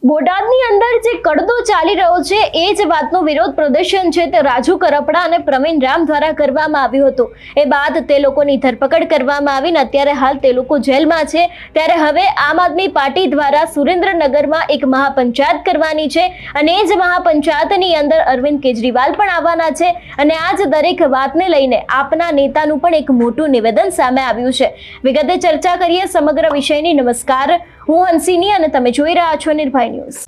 બોટાદની અંદર જે કડદો ચાલી રહ્યો છે એ જ વાતનો વિરોધ પ્રદર્શન છે તે રાજુ કરપડા અને પ્રવીણ રામ દ્વારા કરવામાં આવ્યું હતું। એ બાદ તે લોકોની ધરપકડ કરવામાં આવીને અત્યારે હાલ તે લોકો જેલમાં છે। ત્યારે હવે આમ આદમી પાર્ટી દ્વારા સુરેન્દ્રનગરમાં એક મહાપંચાયત કરવાની છે અને એ જ મહાપંચાયતની અંદર અરવિંદ કેજરીવાલ પણ આવવાના છે અને આ જ દરેક વાતને લઈને આપના નેતાનું પણ એક મોટું નિવેદન સામે આવ્યું છે। વિગતે ચર્ચા કરીએ સમગ્ર વિષયની। નમસ્કાર, હું હંસિની અને તમે જોઈ રહ્યા છો નિર્ભય ન્યૂઝ।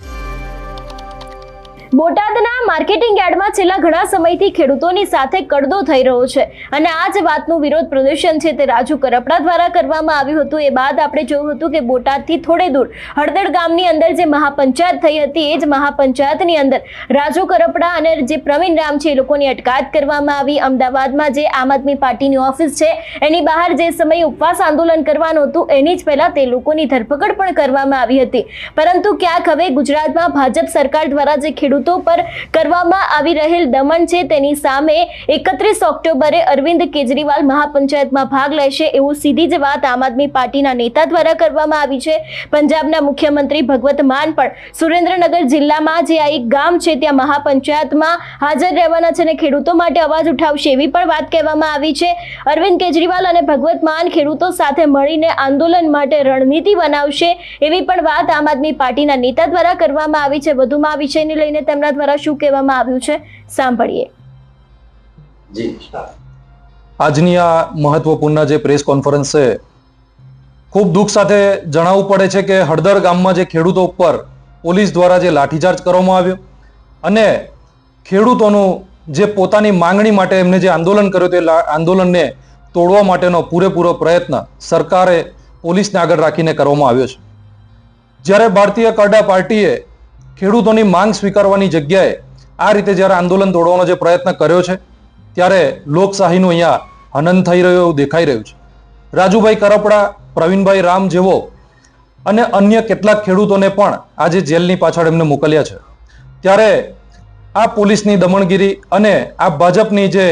બોટાદના માર્કેટિંગ યાર્ડમાં છેલ્લા ઘણા સમયથી ખેડૂતોની સાથે કડદો થઈ રહ્યો છે અને આ જ વાતનું વિરોધ પ્રદર્શન છે તે રાજુ કરપડા દ્વારા કરવામાં આવ્યું હતું। એ બાદ આપણે જોયું હતું કે બોટાદથી થોડે દૂર હળદળ ગામની અંદર જે મહાપંચાયત થઈ હતી એ જ મહાપંચાયતની અંદર રાજુ કરપડા અને જે પ્રવીણ રામ છે એ લોકોની અટકાયત કરવામાં આવી। અમદાવાદમાં જે આમ આદમી પાર્ટીની ઓફિસ છે એની બહાર જે સમયે ઉપવાસ આંદોલન કરવાનું હતું એની જ પહેલા તે લોકોની ધરપકડ પણ કરવામાં આવી હતી। પરંતુ ક્યાંક હવે ગુજરાતમાં ભાજપ સરકાર દ્વારા જે ખેડૂતો પર કરવામાં આવી રહેલ દમન છે તેની સામે 31 ઓક્ટોબરે અરવિંદ કેજરીવાલ મહાપંચાયતમાં ભાગ લેશે એવું સીધી જ વાત આમ આદમી પાર્ટીના નેતા દ્વારા કરવામાં આવી છે। પંજાબના મુખ્યમંત્રી ભગવત માન પણ સુરેન્દ્રનગર જિલ્લામાં જે આ એક ગામ છે ત્યાં મહાપંચાયતમાં હાજર રહેવાના છે અને ખેડૂતો માટે અવાજ ઉઠાવશે એવી પણ વાત કહેવામાં આવી છે। અરવિંદ કેજરીવાલ અને ભગવત માન ખેડૂતો સાથે મળીને આંદોલન માટે રણનીતિ બનાવશે એવી પણ વાત આમ આદમી પાર્ટીના નેતા દ્વારા કરવામાં આવી છે। વધુમાં આ વિષયને લઈને તેમના દ્વારા શું કહેવામાં આવ્યું છે સાંભળીએ। જી, આજની આ મહત્વપૂર્ણ જે પ્રેસ કોન્ફરન્સ છે ખૂબ દુઃખ સાથે જણાવવું પડે છે કે હળદળ ગામમાં જે ખેડૂતો ઉપર પોલીસ દ્વારા જે લાઠીચાર્જ કરવામાં આવ્યો અને ખેડૂતોનું જે પોતાની માંગણી માટે એમને જે આંદોલન કર્યું તે આંદોલનને તોડવા માટેનો પૂરેપૂરો પ્રયત્ન સરકારે પોલીસને આગળ રાખીને કરવામાં આવ્યો છે। જ્યારે ભારતીય કરડા પાર્ટીએ ખેડૂતોની માંગ સ્વીકારવાની જગ્યાએ આ રીતે જ્યારે આંદોલન તોડવાનો જે પ્રયત્ન કર્યો છે ત્યારે લોકશાહીનું અહીંયા હનન થઈ રહ્યું એવું દેખાઈ રહ્યું છે। રાજુભાઈ કરપડા, પ્રવીણભાઈ રામ જેવો અને અન્ય કેટલાક ખેડૂતોને પણ આજે જેલની પાછળ એમને મોકલ્યા છે। ત્યારે આ પોલીસની દમણગીરી અને આ ભાજપની જે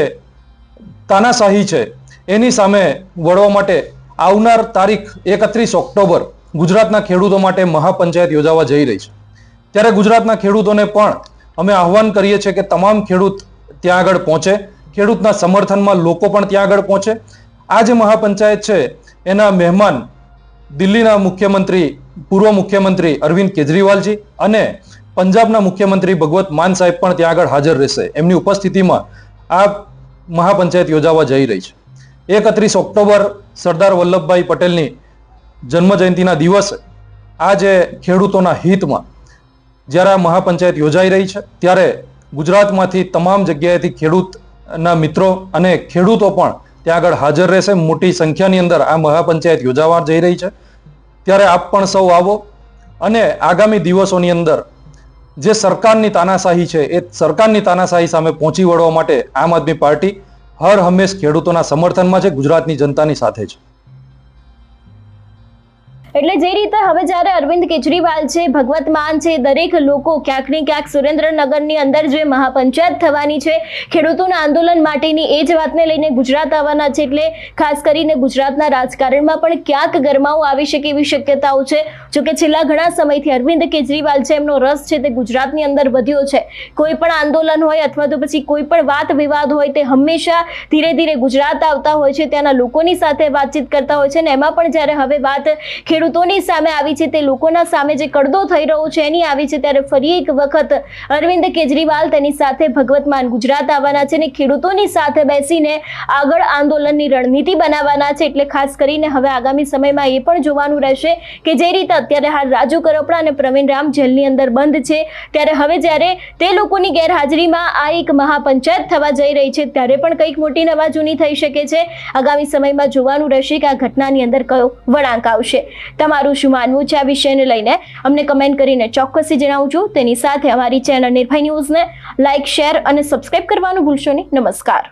તાનાશાહી છે એની સામે વળવા માટે આવનાર તારીખ 31 ઓક્ટોબર ગુજરાતના ખેડૂતો માટે મહાપંચાયત યોજાવા જઈ રહી છે। ત્યારે ગુજરાતના ખેડૂતોને પણ અમે આહવાન કરીએ છીએ કે તમામ ખેડૂત ત્યાં આગળ પહોંચે, ખેડૂતના સમર્થનમાં લોકો પણ ત્યાં આગળ પહોંચે। આ જે મહાપંચાયત છે એના મહેમાન દિલ્હીના મુખ્યમંત્રી, પૂર્વ મુખ્યમંત્રી અરવિંદ કેજરીવાલજી અને પંજાબના મુખ્યમંત્રી ભગવત માન સાહેબ પણ ત્યાં આગળ હાજર રહેશે। એમની ઉપસ્થિતિમાં આ મહાપંચાયત યોજાવા જઈ રહી છે। 31 ઓક્ટોબર સરદાર વલ્લભભાઈ પટેલની જન્મ જયંતિના દિવસે આ જે ખેડૂતોના હિતમાં જ્યારે આ મહાપંચાયત યોજાઈ રહી છે ત્યારે ગુજરાતમાંથી તમામ જગ્યાએથી ખેડૂતના મિત્રો અને ખેડૂતો પણ ત્યાં આગળ હાજર રહેશે। મોટી સંખ્યાની અંદર આ મહાપંચાયત યોજાવા જઈ રહી છે। ત્યારે આપ પણ સૌ આવો અને આગામી દિવસોની અંદર જે સરકારની તાનાશાહી છે એ સરકારની તાનાશાહી સામે પહોંચી વળવા માટે આમ આદમી પાર્ટી હર હંમેશ ખેડૂતોના સમર્થનમાં છે, ગુજરાતની જનતાની સાથે છે। એટલે જે રીતે હવે જ્યારે અરવિંદ કેજરીવાલ છે, ભગવત માન છે, દરેક લોકો ક્યાંક ને ક્યાંક સુરેન્દ્રનગરની અંદર જે મહાપંચાયત થવાની છે ખેડૂતોના આંદોલન માટેની એ જ વાતને લઈને ગુજરાત આવવાના છે। એટલે ખાસ કરીને ગુજરાતના રાજકારણમાં પણ ક્યાંક ગરમાવો આવી શકે એવી શક્યતાઓ છે। જોકે છેલ્લા ઘણા સમયથી અરવિંદ કેજરીવાલ છે એમનો રસ છે તે ગુજરાતની અંદર વધ્યો છે। કોઈ પણ આંદોલન હોય અથવા તો પછી કોઈ પણ વાત વિવાદ હોય તે હંમેશા ધીરે ધીરે ગુજરાત આવતા હોય છે, ત્યાંના લોકોની સાથે વાતચીત કરતા હોય છે અને એમાં પણ જ્યારે હવે વાત ખેડૂતોની સામે આવી છે, તે લોકોના સામે જે કડદો થઈ રહ્યો છે એની આવી છે, ત્યારે ફરી એક વખત અરવિંદ કેજરીવાલ તેની સાથે ભગવત માન ગુજરાત આવવાના છે અને ખેડૂતોની સાથે બેસીને આગળ આંદોલનની રણનીતિ બનાવવાના છે। એટલે ખાસ કરીને હવે આગામી સમયમાં એ પણ જોવાનું રહેશે કે જે રીતે અત્યારે હાલ રાજુ કરપડા અને પ્રવીણ રામ જેલની અંદર બંધ છે ત્યારે હવે જ્યારે તે લોકોની ગેરહાજરીમાં આ એક મહાપંચાયત થવા જઈ રહી છે ત્યારે પણ કંઈક મોટી નવાજૂની થઈ શકે છે। આગામી સમયમાં જોવાનું રહેશે કે આ ઘટનાની અંદર કયો વળાંક આવશે। તમારું શું માનવું છે આ વિષયને લઈને અમને કમેન્ટ કરીને ચોક્કસથી જણાવજો। તેની સાથે અમારી ચેનલ નિર્ભય ન્યૂઝને લાઇક, શેર અને સબસ્ક્રાઇબ કરવાનું ભૂલશો નહીં। નમસ્કાર।